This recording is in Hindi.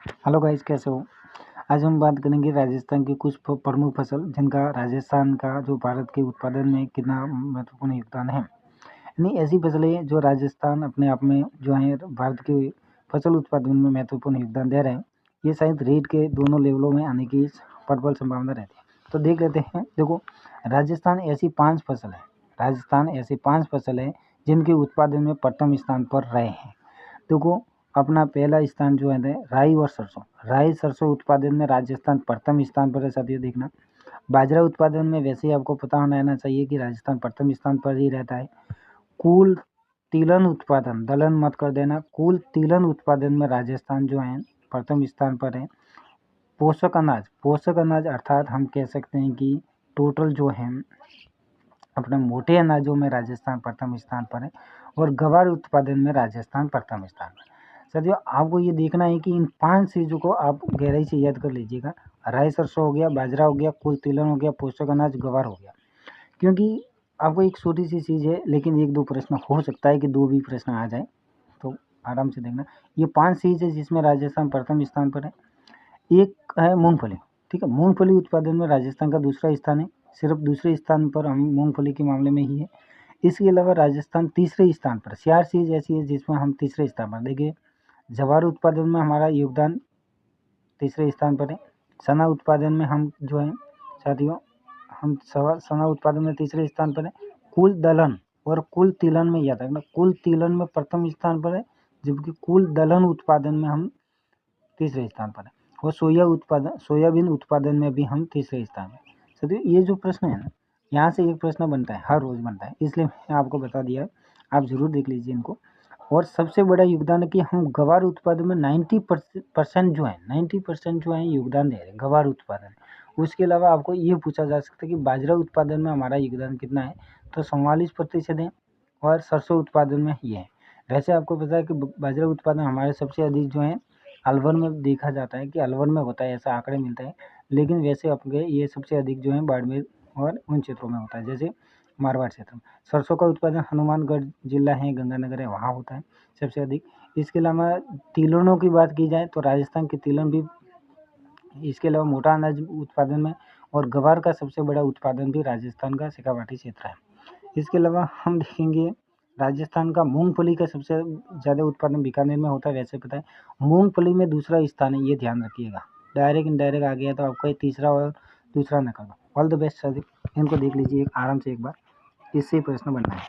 हेलो गाइस, कैसे हो। आज हम बात करेंगे राजस्थान की कुछ प्रमुख फसल जिनका राजस्थान का जो भारत के उत्पादन में कितना महत्वपूर्ण योगदान है। यानी ऐसी फसलें जो राजस्थान अपने आप में जो है भारत के फसल उत्पादन में महत्वपूर्ण योगदान दे रहे हैं, ये शायद रेट के दोनों लेवलों में आने की प्रबल संभावना रहती है। तो देख लेते हैं। देखो, राजस्थान ऐसी पाँच फसल है जिनके उत्पादन में प्रथम स्थान पर रहे हैं। देखो, अपना पहला स्थान जो है राई और सरसों उत्पादन में राजस्थान प्रथम स्थान पर है। साथियों, देखना, बाजरा उत्पादन में वैसे ही आपको पता होना चाहिए कि राजस्थान प्रथम स्थान पर ही रहता है। कुल तिलहन उत्पादन, दलहन मत कर देना, कुल तिलहन उत्पादन में राजस्थान जो है प्रथम स्थान पर है। पोषक अनाज अर्थात हम कह सकते हैं कि टोटल जो है अपने मोटे अनाजों में राजस्थान प्रथम स्थान पर है और गवार उत्पादन में राजस्थान प्रथम स्थान पर है। साथियों, आपको ये देखना है कि इन 5 चीज़ों को आप गहराई से याद कर लीजिएगा। राई सरसों हो गया, बाजरा हो गया, कुल तिलहन हो गया, पोषक अनाज, गवार हो गया। क्योंकि आपको एक छोटी सी चीज़ है, लेकिन 1-2 प्रश्न हो सकता है कि 2 भी प्रश्न आ जाए, तो आराम से देखना। ये 5 चीज़ है जिसमें राजस्थान प्रथम स्थान पर है। एक है मूंगफली, ठीक है। मूंगफली उत्पादन में राजस्थान का दूसरा स्थान है। सिर्फ दूसरे स्थान पर हम मूंगफली के मामले में ही है। इसके अलावा राजस्थान तीसरे स्थान पर। 4 चीज़ ऐसी है जिसमें हम तीसरे स्थान पर। देखिए, ज्वार उत्पादन में हमारा योगदान तीसरे स्थान पर है। चना उत्पादन में हम जो है साथियों, हम चना उत्पादन में तीसरे स्थान पर है। कुल दलहन और कुल तिलहन में याद रखना, कुल तिलहन में प्रथम स्थान पर है, जबकि कुल दलहन उत्पादन में हम तीसरे स्थान पर है। और सोयाबीन उत्पादन में भी हम तीसरे स्थान पर। साथियों, ये जो प्रश्न है ना, यहाँ से एक प्रश्न बनता है, हर रोज बनता है, इसलिए मैंने आपको बता दिया है। आप जरूर देख लीजिए इनको। और सबसे बड़ा योगदान है कि हम गवार उत्पादन में 90% जो है योगदान दे रहे हैं गवार उत्पादन। उसके अलावा आपको ये पूछा जा सकता है कि बाजरा उत्पादन में हमारा योगदान कितना है, तो 44% है। और सरसों उत्पादन में ये है। वैसे आपको पता है कि बाजरा उत्पादन हमारे सबसे अधिक जो है अलवर में देखा जाता है कि अलवर में होता है, ऐसा आंकड़े मिलता है। लेकिन वैसे आपके ये सबसे अधिक जो है बाड़मेर और उन क्षेत्रों में होता है, जैसे मारवाड़ क्षेत्र में। सरसों का उत्पादन हनुमानगढ़ जिला है, गंगानगर है, वहाँ होता है सबसे अधिक। इसके अलावा तिलहनों की बात की जाए तो राजस्थान के तिलहन भी, इसके अलावा मोटा अनाज उत्पादन में और गवार का सबसे बड़ा उत्पादन भी राजस्थान का शेखावाटी क्षेत्र है। इसके अलावा हम देखेंगे राजस्थान का मूंगफली का सबसे ज़्यादा उत्पादन बीकानेर में होता है, वैसे पता है। मूंगफली में दूसरा स्थान है, ये ध्यान रखिएगा। डायरेक्ट इनडायरेक्ट आ गया तो आपका तीसरा और दूसरा न करना। ऑल द बेस्ट सर, इनको देख लीजिए आराम से एक बार, इससे प्रश्न बनना है।